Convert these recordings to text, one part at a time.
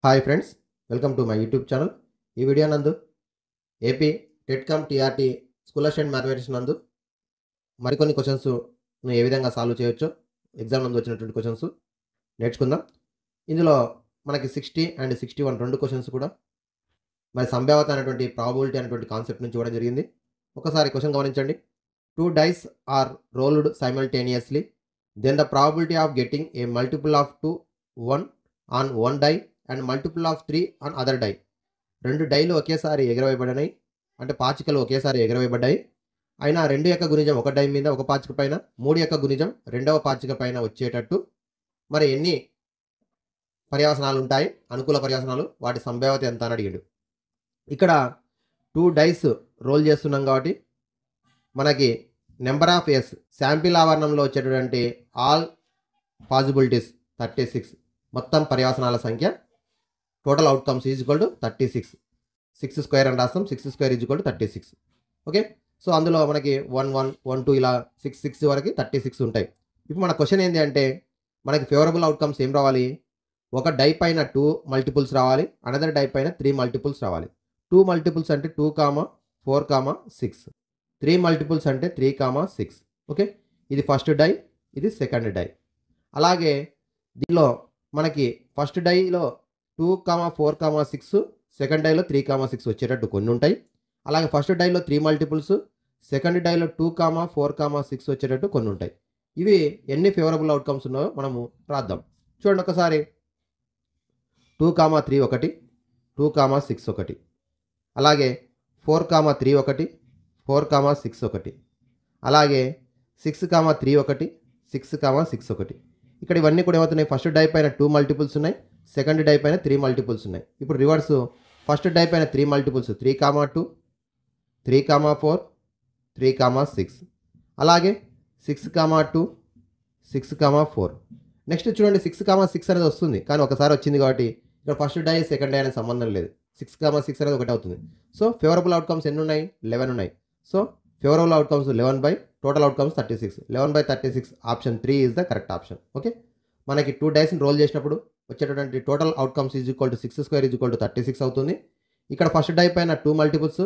Hi friends, welcome to my YouTube channel. ఈ video నందు AP టెట్కామ్ TRT school assistant mathematics నందు మరికొన్ని questions ఏ విధంగా సాల్వ్ చేయొచ్చో ఎగ్జామ్ నందు వచ్చినటువంటి క్వశ్చన్స్ నేర్చుకుందాం. ఇందులో మనకి 60 అండ్ 61 రెండు క్వశ్చన్స్ కూడా మరి సంభావ్యత అనేటువంటి ప్రాబబిలిటీ అనేటువంటి కాన్సెప్ట్ నుంచి ఇవ్వడం జరిగింది. ఒకసారి క్వశ్చన్ గమనించండి. 2 dice are rolled simultaneously, then the probability of getting a multiple of 2 1 on one die and multiple of 3 on other die. రెండు డైలు ఒకేసారి ఎగరవేయబడినాయి, అంటే పాచికలు ఒకేసారి ఎగరవేయబడ్డాయి. అయినా రెండు యొక్క గుణిజం ఒక డై మీద ఒక పాచిక పైన, 3 యొక్క గుణిజం రెండవ పాచిక పైన వచ్చేటట్టు మరి ఎన్ని పర్యావసనాలు ఉంటాయి, అనుకూల పర్యావసనాలు, వాటి సంభావ్యత ఎంత అని అడిగాడు. ఇక్కడ 2 డైస్ రోల్ చేస్తున్నాం కాబట్టి మనకి నెంబర్ ఆఫ్ ఎస్ శాంపిల్ ఆవరణంలో వచ్చేటటువంటి ఆల్ పాసిబిలిటీస్ 36, మొత్తం పర్యావసనాల సంఖ్య total outcomes is equal to 36. 6 square అని రాస్తాం, 6 square is equal to 36. Okay, so అందులో మనకి 1 1 1 2 ఇలా 6 6 వరకు 36 ఉంటాయి. ఇప్పుడు మన క్వశ్చన్ ఏంటి అంటే మనకి ఫేవరబుల్ అవుట్కమ్స్ ఏం రావాలి? ఒక డై పైన 2 మల్టిపుల్స్ రావాలి, అనదర్ డై పైన 3 మల్టిపుల్స్ రావాలి. 2 మల్టిపుల్స్ అంటే 2, 4, 6. 3 మల్టిపుల్స్ అంటే 3, 6. ఓకే, ఇది ఫస్ట్ డై, ఇది సెకండ్ డై. అలాగే దీనిలో మనకి ఫస్ట్ డైలో 2, 4, 6, సెకండ్ డైలో 3, 6 వచ్చేటట్టు కొన్ని ఉంటాయి. అలాగే ఫస్ట్ డైలో 3 మల్టిపుల్స్, సెకండ్ డైలో 2, 4, 6 వచ్చేటట్టు కొన్ని ఉంటాయి. ఇవి ఎన్ని ఫేవరబుల్ అవుట్కమ్స్ ఉన్నాయో మనము రాద్దాం. చూడండి ఒకసారి. 2, 3 ఒకటి, 2, 6 ఒకటి, అలాగే 4, 3 ఒకటి, 4, 6 ఒకటి, అలాగే 6, 3 ఒకటి, 6, 6 ఒకటి. ఇక్కడ ఇవన్నీ కూడా ఏమవుతున్నాయి? ఫస్ట్ డై పైన 2 మల్టిపుల్స్ ఉన్నాయి, సెకండ్ డై పైన 3 మల్టిపుల్స్ ఉన్నాయి. ఇప్పుడు రివర్స్, ఫస్ట్ డై పైన 3 మల్టిపుల్స్ 3, 2, 3, 4, 3, 6, అలాగే 6, 2, 6, 4. నెక్స్ట్ చూడండి, 6, 6 అనేది వస్తుంది, కానీ ఒకసారి వచ్చింది కాబట్టి ఇక్కడ ఫస్ట్ డై సెకండ్ డై అనేది సంబంధం లేదు. 6, 6 అనేది ఒకటి అవుతుంది. సో ఫేవరబుల్ అవుట్కమ్స్ ఎన్ని ఉన్నాయి? 11 ఉన్నాయి. So favourable outcomes 11 by total outcomes 36. 11 by 36 option 3 is the correct option. Okay, మనకి 2 డైస్ని రోల్ చేసినప్పుడు వచ్చేటటువంటి total outcomes is equal to 6 square is equal to 36 అవుతుంది. ఇక్కడ ఫస్ట్ డై పైన 2 మల్టిపుల్స్,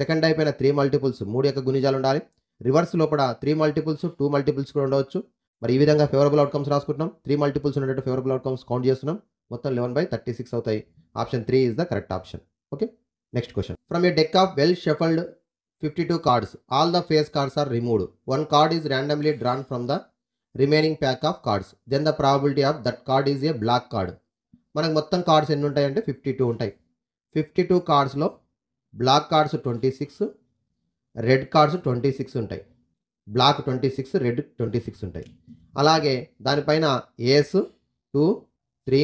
సెకండ్ డై పైన 3 మల్టిపుల్స్, 3 యొక్క గుణిజాలు ఉండాలి. రివర్స్ లోపల 3 మల్టిపుల్స్ 2 మల్టిపుల్స్ కూడా ఉండవచ్చు. మరి ఈ విధంగా ఫేవరబుల్ అవుట్కమ్స్ రాసుకుంటున్నాం. 3 మల్టిపుల్స్ ఉన్నట్టు ఫేవరబుల్ అవుట్కమ్స్ కౌంట్ చేస్తున్నాం. మొత్తం 11 by 36 అవుతాయి. Option 3 is the correct option. Okay, next question. From a deck of well shuffled 52 cards, all the face cards are removed. One card is randomly drawn from the remaining pack of cards. Then the probability of that card is a black card. మనకు మొత్తం cards ఎన్ని ఉంటాయంటే 52 ఉంటాయి. 52 కార్డ్స్లో black cards 26, red cards 26 ఉంటాయి. Black 26, red 26 ఉంటాయి. అలాగే దానిపైన ఏస్ 2, 3,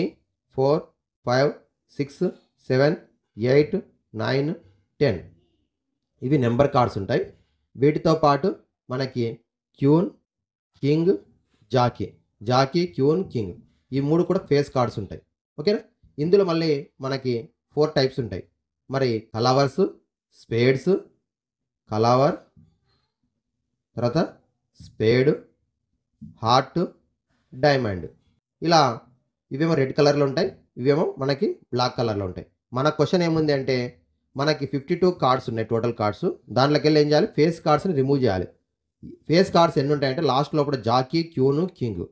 4, 5, 6, 7, 8, 9, 10 ఇవి నెంబర్ కార్డ్స్ ఉంటాయి. వీటితో పాటు మనకి queen, king, jack, queen, king, ఈ 3 కూడా ఫేస్ కార్డ్స్ ఉంటాయి. ఓకేనా? ఇందులో మళ్ళీ మనకి 4 టైప్స్ ఉంటాయి. మరి కలవర్స్, స్పేడ్స్, కలవర్, తర్వాత స్పేడ్, హార్ట్, డైమండ్, ఇలా ఇవేమో రెడ్ కలర్లో ఉంటాయి, ఇవేమో మనకి బ్లాక్ కలర్లో ఉంటాయి. మన క్వశ్చన్ ఏముంది అంటే మనకి 52 కార్డ్స్ ఉన్నాయి టోటల్ కార్డ్స్. దాంట్లోకి వెళ్ళి ఏం చేయాలి? ఫేస్ కార్డ్స్ని రిమూవ్ చేయాలి. ఫేస్ కార్డ్స్ ఎన్ని ఉంటాయంటే లాస్ట్ లోపల జాకీ, క్యూను, కింగ్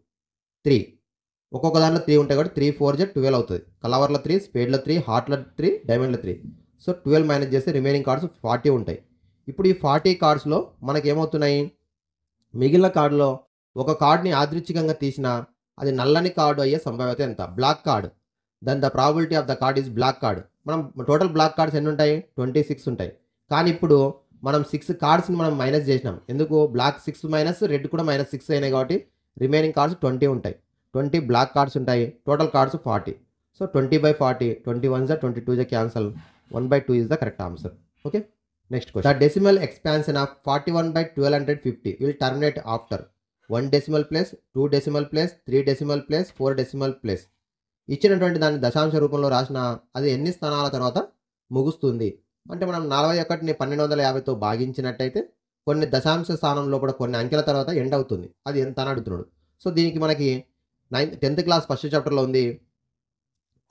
3, ఒక్కొక్క దాంట్లో 3 ఉంటాయి కాబట్టి 3 4 12 అవుతుంది. కలవర్లో 3, స్పేడ్లో 3, హార్ట్లో 3, డైమండ్లో 3. సో 12 మైనస్ చేస్తే రిమైనింగ్ కార్డ్స్ 40 ఉంటాయి. ఇప్పుడు ఈ 40 కార్డ్స్లో మనకి ఏమవుతున్నాయి? మిగిలిన కార్డులో ఒక కార్డ్ని యాదృచ్ఛికంగా తీసినా అది నల్లని కార్డు అయ్యే సంభావ్యత ఎంత? Black card. Then the probability of the card is black card. మనం టోటల్ బ్లాక్ కార్డ్స్ ఎన్ని ఉంటాయి? 26 ఉంటాయి. కానీ ఇప్పుడు మనం 6 కార్డ్స్ని మనం మైనస్ చేసినాం. ఎందుకు? బ్లాక్ 6 మైనస్ రెడ్ కూడా -6 అయినాయి కాబట్టి రిమైనింగ్ కార్డ్స్ 20 ఉంటాయి. 20 బ్లాక్ కార్డ్స్ ఉంటాయి. Total cards 40. So 20 by 40, 21 22 cancel, 1/2 is the correct answer. Okay, next question. The decimal expansion of 41 by 1250 will terminate after 1 decimal place, 2 decimal place, 3 decimal place, 4 decimal place. ఇచ్చినటువంటి దాన్ని దశాంశ రూపంలో రాసిన అది ఎన్ని స్థానాల తర్వాత ముగుస్తుంది? అంటే మనం 41ని 1250తో భాగించినట్టయితే కొన్ని దశాంశ స్థానంలో కూడా కొన్ని అంకెల తర్వాత ఎండ్ అవుతుంది. అది ఎంత అని అడుగుతున్నాడు. సో దీనికి మనకి 10th క్లాస్ ఫస్ట్ చాప్టర్లో ఉంది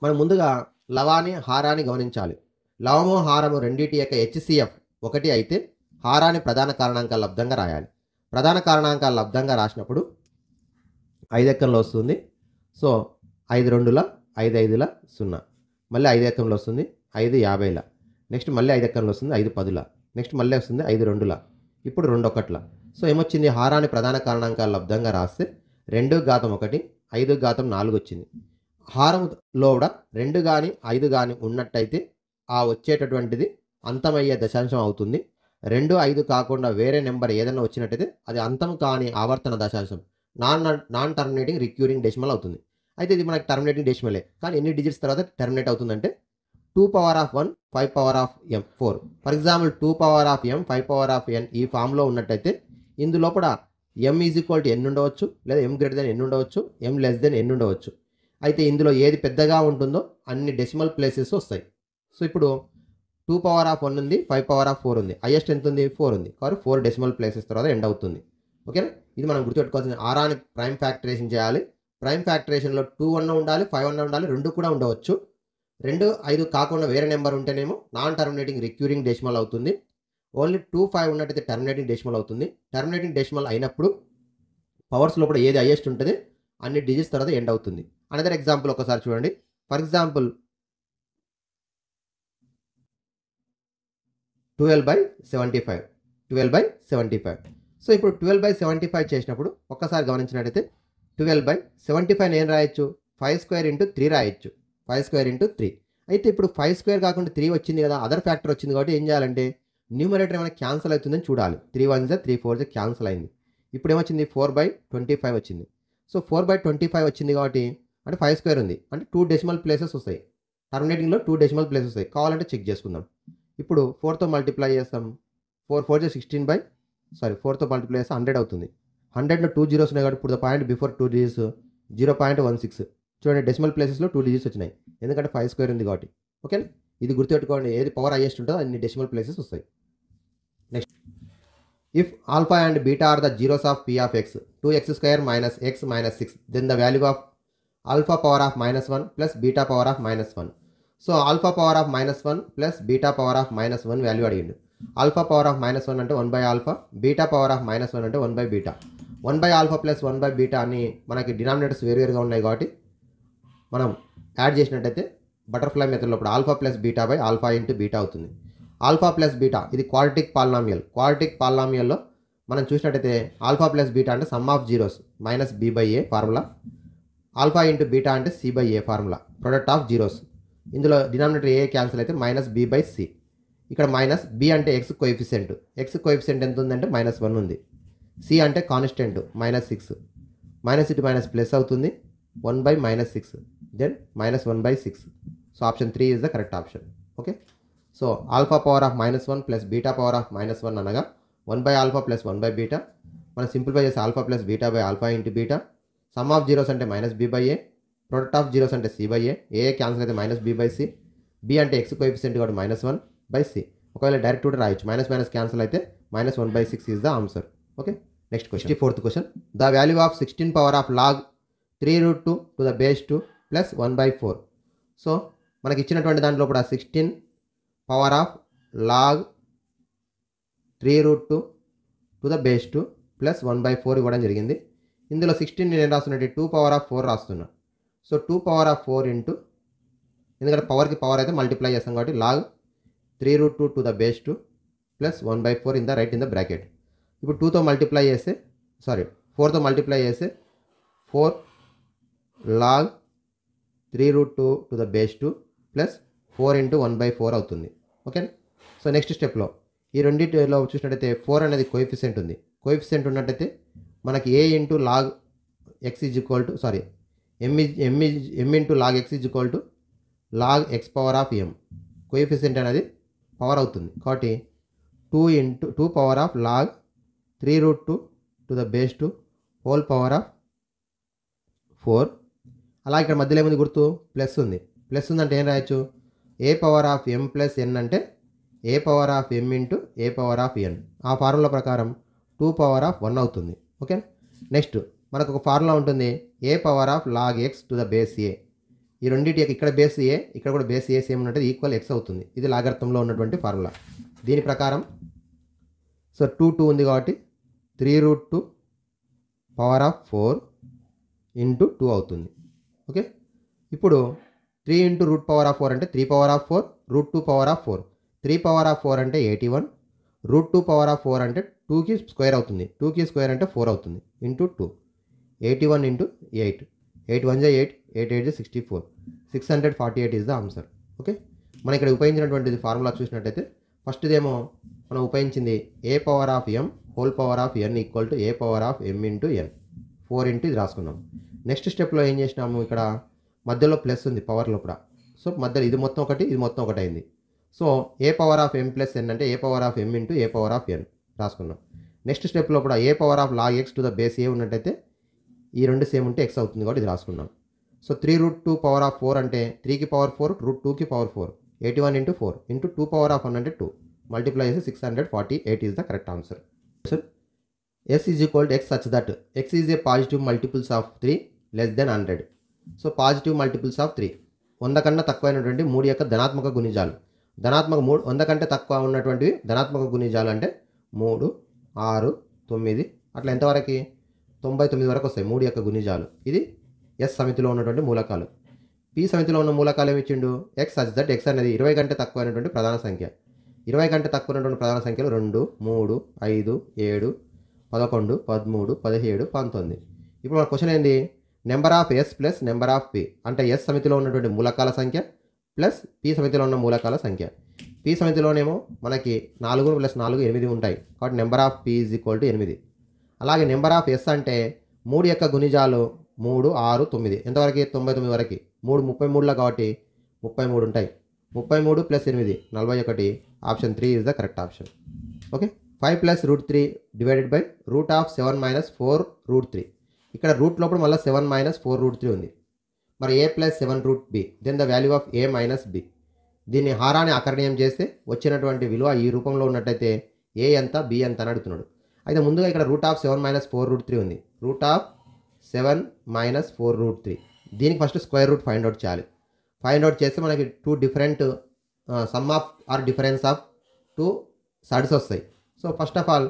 మనం ముందుగా లవాన్ని హారాన్ని గమనించాలి. లవము హారము రెండిటి యొక్క హెచ్సిఎఫ్ 1 అయితే హారాన్ని ప్రధాన కారణాంకాల లబ్దంగా రాయాలి. ప్రధాన కారణాంకాల లబ్దంగా రాసినప్పుడు 5 ఎక్కంలో వస్తుంది. సో 5 2ల 5 5ల 0. మళ్ళీ 5 ఎక్కంలో వస్తుంది 5 50ల. నెక్స్ట్ మళ్ళీ 5 ఎక్కంలో వస్తుంది 5 10ల. నెక్స్ట్ మళ్ళీ వస్తుంది 5 2ల. ఇప్పుడు 2 1ల. సో ఏమొచ్చింది, హారాన్ని ప్రధాన కారణాంకాల లబ్దంగా రాస్తే 2 ఘాతం 1 5 ఘాతం 4 వచ్చింది. హారంలో కూడా 2 కానీ 5 కానీ ఉన్నట్టయితే ఆ వచ్చేటటువంటిది అంతమయ్యే దశాంశం అవుతుంది. 2 5 కాకుండా వేరే నెంబర్ ఏదైనా వచ్చినట్టయితే అది అంతం కాని ఆవర్తన దశాంశం, నాన్ టర్మినేటింగ్ రిక్యూరింగ్ డెసిమల్ అవుతుంది. అయితే ఇది మనకి టర్మినేటింగ్ డెసిమలే, కానీ ఎన్ని డిజిట్స్ తర్వాత టర్మినేట్ అవుతుందంటే 2^1 5^m 4. For example 2^m 5^n ఈ ఫామ్లో ఉన్నట్టయితే ఇందులో కూడా m = n ఉండవచ్చు, లేదా m > n ఉండవచ్చు, m n ఉండవచ్చు. అయితే ఇందులో ఏది పెద్దగా ఉంటుందో అన్ని డెసిమల్ ప్లేసెస్ వస్తాయి. సో ఇప్పుడు 2^1 ఉంది, 5^4 ఉంది, హైయెస్ట్ ఎంత ఉంది 4 ఉంది, కాబట్టి 4 డెసిమల్ ప్లేసెస్ తర్వాత ఎండ్ అవుతుంది. ఓకేనా, ఇది మనం గుర్తుపెట్టుకోవాల్సింది. హారాన్ని ప్రైమ్ ఫ్యాక్టరేషన్ చేయాలి. ప్రైమ్ ఫ్యాక్టరేషన్లో 2 అన్న ఉండాలి, 5 అన్న ఉండాలి, 2 కూడా ఉండవచ్చు. 2 5 కాకుండా వేరే నెంబర్ ఉంటేనేమో నాన్ టర్మినేటింగ్ రిక్యూరింగ్ డెసిమల్ అవుతుంది. ఓన్లీ 2 5 ఉన్నట్టయితే టర్మినేటింగ్ డెసిమల్ అవుతుంది. టర్మినేటింగ్ డెసిమల్ అయినప్పుడు పవర్స్ లోపల ఏది హైయెస్ట్ ఉంటుంది అన్ని డిజిట్స్ తర్వాత ఎండ్ అవుతుంది. అనదర్ ఎగ్జాంపుల్ ఒకసారి చూడండి. For example 12/75. 12/75. సో ఇప్పుడు 12/75 చేసినప్పుడు ఒక్కసారి గమనించినట్టయితే 12/75 ఏం రాయొచ్చు, 5² × 3 రాయొచ్చు. 5² × 3. అయితే ఇప్పుడు 5² కాకుండా 3 వచ్చింది కదా, అదర్ ఫ్యాక్టర్ వచ్చింది కాబట్టి ఏం చేయాలంటే న్యూమరేటర్ ఏమైనా క్యాన్సిల్ అవుతుందని చూడాలి. 3 1 3 4 క్యాన్సిల్ అయింది. ఇప్పుడు ఏమొచ్చింది 4/25 వచ్చింది. సో 4/25 వచ్చింది కాబట్టి అంటే 5² ఉంది, అంటే 2 డెసిమల్ ప్లేసెస్ వస్తాయి. టర్మినేటింగ్లో 2 డెసిమల్ ప్లేసెస్ వస్తాయి. కావాలంటే చెక్ చేసుకుందాం. ఇప్పుడు 4తో మల్టిప్లై చేస్తాం. 4 4 4తో మల్టిప్లై చేస్తే 100 అవుతుంది. 100లో 2 జీరోస్ ఉన్నాయి కాబట్టి ఇప్పుడు ద పాయింట్ బిఫోర్ 2 డిజిట్స్ 0.16. చూడండి, డెసిమల్ ప్లేసెస్లో 2 డిజిట్స్ వచ్చినాయి, ఎందుకంటే 5² ఉంది కాబట్టి. ఓకే, ఇది గుర్తుపెట్టుకోండి. ఏది పవర్ హైయెస్ట్ ఉంటుందో అన్ని డెసిమల్ ప్లేసెస్ వస్తాయి. Next, if alpha and beta are the zeros of p of x, 2x² - x - 6, then the value of alpha power of -1 plus beta power of -1. So alpha power of -1 plus beta power of -1 value అడిగిండు. Alpha power of -1 అంటే 1/ఆల్ఫా, beta power of -1 అంటే 1/బీటా. 1/ఆల్ఫా plus 1/బీటా అని మనకి denominators వేరువేరుగా ఉన్నాయి కాబట్టి మనం add చేసినట్టయితే బటర్ఫ్లై మెథడ్లో ఇప్పుడు alpha plus beta by alpha into beta అవుతుంది. ఆల్ఫా ప్లస్ బీటా ఇది క్వాడ్రాటిక్ పాలినామియల్. క్వాడ్రాటిక్ పాలినామియల్లో మనం చూసినట్టయితే ఆల్ఫా ప్లస్ బీటా అంటే some of zeros -b/a formula, alpha into beta అంటే c/a formula, product of zeros. ఇందులో డినామినేటర్ ఏ cancel అయితే -b/c. ఇక్కడ -b అంటే x కోఎఫిషియెంట్. x కోఎఫిషియెంట్ ఎంత ఉందంటే -1 ఉంది. c అంటే కాన్స్టెంట్ -6. మైనస్ ఇటు మైనస్ ప్లస్ అవుతుంది, 1/-6, then -1/6. So option 3 is the correct option. Okay, so alpha power of -1 plus beta power of -1 అనగా 1/ఆల్ఫా ప్లస్ 1/బీటా. మనం సింప్లిఫై చేసి alpha plus beta by alpha into beta. Sum of zeros అంటే -b/a, product of zeros అంటే c/a. ఏ cancel అయితే -b/c. b అంటే x coefficient కాబట్టి -1/c. ఒకవేళ డైరెక్ట్ కూడా రాయొచ్చు, మైనస్ క్యాన్సిల్ అయితే -1/6 is the answer. Okay, next question. 64th question. The value of 16 power of log 3√2 to the base 2 plus 1/4. So మనకి ఇచ్చినటువంటి దాంట్లో కూడా 16 power of log 3√2 to the base 2 plus 1/4 ఇవ్వడం జరిగింది. ఇందులో 16 నేను రాస్తున్నట్టు 2 పవర్ ఆఫ్ 4 రాస్తున్నా. సో 2 పవర్ ఆఫ్ 4 ఇంటూ, ఎందుకంటే పవర్కి పవర్ అయితే మల్టిప్లై చేస్తాం కాబట్టి log 3√2 to the base 2 plus 1/4 in the right in the bracket. ఇప్పుడు 2తో మల్టిప్లై చేస్తే 4తో మల్టిప్లై చేస్తే 4 log 3√2 to the base 2 plus 4 into 1/4 అవుతుంది. ఓకే, సో నెక్స్ట్ స్టెప్లో ఈ రెండింటిలో చూసినట్టయితే 4 అనేది కోఎఫిషియెంట్ ఉంది. కోఎఫిషియెంట్ ఉన్నట్టయితే మనకి a into log x is equal to m into log x is equal to log x power of m. Coefficient అనేది పవర్ అవుతుంది కాబట్టి 2 power of log 3√2 to the base 2 whole power of 4. అలా ఇక్కడ మధ్యలో ఏముంది గుర్తు, ప్లస్ ఉంది. Plus ఉందంటే ఏం రాయొచ్చు, A power of m plus n అంటే A power of m into A power of n. ఆ ఫార్ములా ప్రకారం 2 పవర్ ఆఫ్ 1 అవుతుంది. ఓకే, నెక్స్ట్ మనకు ఒక ఫార్ములా ఉంటుంది, A power of log x to the base a. ఈ రెండింటి ఇక్కడ బేస్ ఏ, ఇక్కడ కూడా బేస్ ఏ సేమ్ ఉన్నట్టు ఈక్వల్ ఎక్స్ అవుతుంది. ఇది లాగర్థంలో ఉన్నటువంటి ఫార్ములా. దీని ప్రకారం సో 2 ఉంది కాబట్టి 3√2 పవర్ ఆఫ్ 4 ఇంటూ 2 అవుతుంది. ఓకే, ఇప్పుడు 3 ఇంటూ రూట్ పవర్ ఆఫ్ 4 అంటే 3 power of 4 √2 power of 4. 3 power of 4 అంటే 81, √2 పవర్ ఆఫ్ 4 అంటే 2కి స్క్వేర్ అవుతుంది. 2కి స్క్వేర్ అంటే 4 అవుతుంది ఇంటూ 2. 81 ఇంటూ 8, 8 1 జా 8, 8 8 జా 64, 648 ఈజ్ ద ఆన్సర్. ఓకే, మనం ఇక్కడ ఉపయోగించినటువంటిది ఫార్ములా చూసినట్టయితే ఫస్ట్దేమో మనం ఉపయోగించింది A power of M whole power of N equal to A power of M into N, 4 into ఇది రాసుకున్నాం. నెక్స్ట్ స్టెప్లో ఏం చేసినాము, ఇక్కడ మధ్యలో ప్లస్ ఉంది పవర్ లోపల. సో మధ్యలో ఇది మొత్తం ఒకటి, ఇది మొత్తం ఒకటి అయింది. So A power of M plus N అంటే A power of M into A power of N రాసుకున్నాం. నెక్స్ట్ స్టెప్ లోపల A power of log x to the base A ఉన్నట్టయితే ఈ రెండు సేమ్ ఉంటే ఎక్స్ అవుతుంది కాబట్టి ఇది రాసుకున్నాం. సో 3√2 పవర్ ఆఫ్ 4 అంటే 3కి పవర్ 4 √2కి power 4, 81 into 4 into 2 power of 1 అంటే 2 మల్టిప్లై చేసి 648 is the correct answer. S is equal to x such that x is a positive multiples of 3 less than 100. So positive multiples of 3, 100 కన్నా తక్కువైనటువంటి 3 యొక్క ధనాత్మక గుణిజాలు. ధనాత్మక 100 కంటే తక్కువ ఉన్నటువంటివి ధనాత్మక గుణిజాలు అంటే 3, 6, 9 అట్లా ఎంతవరకు 99 వరకు వస్తాయి 3 యొక్క గుణిజాలు. ఇది ఎస్ సమితిలో ఉన్నటువంటి మూలకాలు. పి సమితిలో ఉన్న మూలకాలు ఏమి ఇచ్చిండు, ఎక్స్ సచ్ దట్ ఎక్స్ అనేది 20 కంటే తక్కువైనటువంటి ప్రధాన సంఖ్య. 20 కంటే తక్కువ ఉన్నటువంటి ప్రధాన సంఖ్యలు 2, 3, 5, 7, 11, 13, 17, 19. ఇప్పుడు మన క్వశ్చన్ ఏంది, number of S plus number of P అంటే ఎస్ సమితిలో ఉన్నటువంటి మూలకాల సంఖ్య ప్లస్ పి సమితిలో ఉన్న మూలకాల సంఖ్య. పి సమితిలోనేమో మనకి 4 + 4 8 ఉంటాయి కాబట్టి number of P is equal to 8. అలాగే నెంబర్ ఆఫ్ ఎస్ అంటే 3 యొక్క గుణిజాలు 3, 6, 9 ఎంతవరకు 99 వరకు. 3 33ల కాబట్టి 33 ఉంటాయి. 33 + 8 41. Option 3 is the correct option. Okay, 5 + √3 divided by root of 7 - 4√3. ఇక్కడ రూట్ లోపల మళ్ళీ 7 - 4√3 ఉంది. మరి a + 7√b then the value of a - b. దీన్ని హారాన్ని అకర్ణీయం చేస్తే వచ్చినటువంటి విలువ ఈ రూపంలో ఉన్నట్టయితే a ఎంత b ఎంత అని అడుగుతున్నాడు. అయితే ముందుగా ఇక్కడ రూట్ ఆఫ్ 7 - 4√3 ఉంది. రూట్ ఆఫ్ 7 - 4√3 దీనికి first square root find out చేయాలి. ఫైండ్ అవుట్ చేస్తే మనకి 2 different sum of or difference of 2 sides వస్తాయి. సో ఫస్ట్ ఆఫ్ ఆల్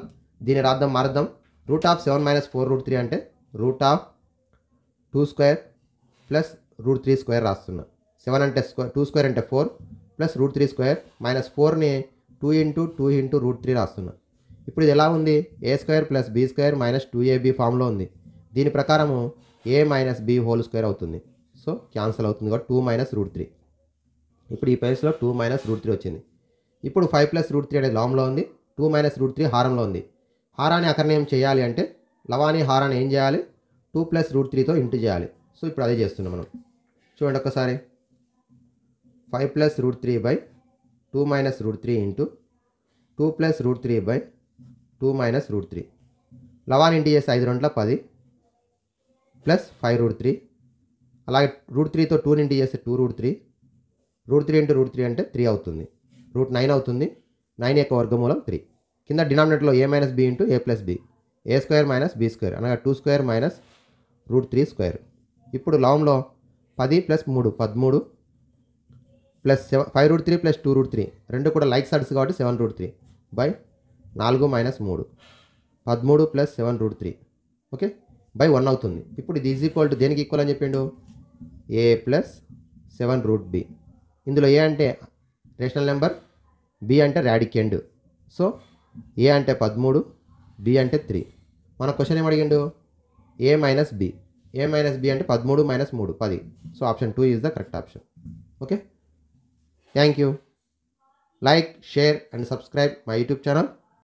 దీన్ని మారుద్దాం. రూట్ ఆఫ్ 7 - 4√3 అంటే రూట్ ఆఫ్ 2² ప్లస్ √3² రాస్తున్నా. 7 అంటే 2² అంటే 4 ప్లస్ √3² -4ని 2 ఇంటూ √3 రాస్తున్నా. ఇప్పుడు ఇది ఎలా ఉంది, a² + b² - 2ab ఫామ్లో ఉంది. దీని ప్రకారము a - b హోల్ స్క్వేర్ అవుతుంది. సో క్యాన్సల్ అవుతుంది కాబట్టి 2 - √3. ఇప్పుడు ఈ ప్లేస్లో 2 - √3 వచ్చింది. ఇప్పుడు 5 + √3 అనేది లాంలో ఉంది, 2 - √3 హారంలో ఉంది. హారాన్ని అకర్ణీయం చేయాలి అంటే లవాని హారాన్ని ఏం చేయాలి, 2 + √3తో ఇంటూ చేయాలి. సో ఇప్పుడు అదే చేస్తున్నాం మనం. చూడండి ఒక్కసారి, 5 + √3 బై 2 - √3 ఇంటూ 2 + √3 బై 2 - √3. లవాని ఇంటూ చేసి 5 2 10 ప్లస్ 5√3. అలాగే √3తో 2 ఇంటూ చేస్తే 2√3. √3 ఇంటూ √3 అంటే 3 అవుతుంది. √9 అవుతుంది. 9 యొక్క వర్గమూలం 3. కింద డినామినేటర్లో a - b into a + b, a² - b² అనగా 2² - √3². ఇప్పుడు లవంలో 10 + 3 13 ప్లస్ 5√3 + 2√3 రెండు కూడా లైక్ సైడ్స్ కాబట్టి 7√3 బై 4 - 3 13 + 7√3 ఓకే బై 1 అవుతుంది. ఇప్పుడు ఇది ఈజ్ ఈక్వల్ టు దేనికి ఈక్వల్ అని చెప్పిండు, a + 7√b. ఇందులో a అంటే రేషనల్ నెంబర్, b అంటే రాడికెండ్. సో a అంటే 13, b అంటే 3. మన క్వశ్చన్ ఏం అడిగిండు, a - b. a - b అంటే 13 - 3 10. So option 2 is the correct option. Okay, thank you. Like, share and subscribe my YouTube channel.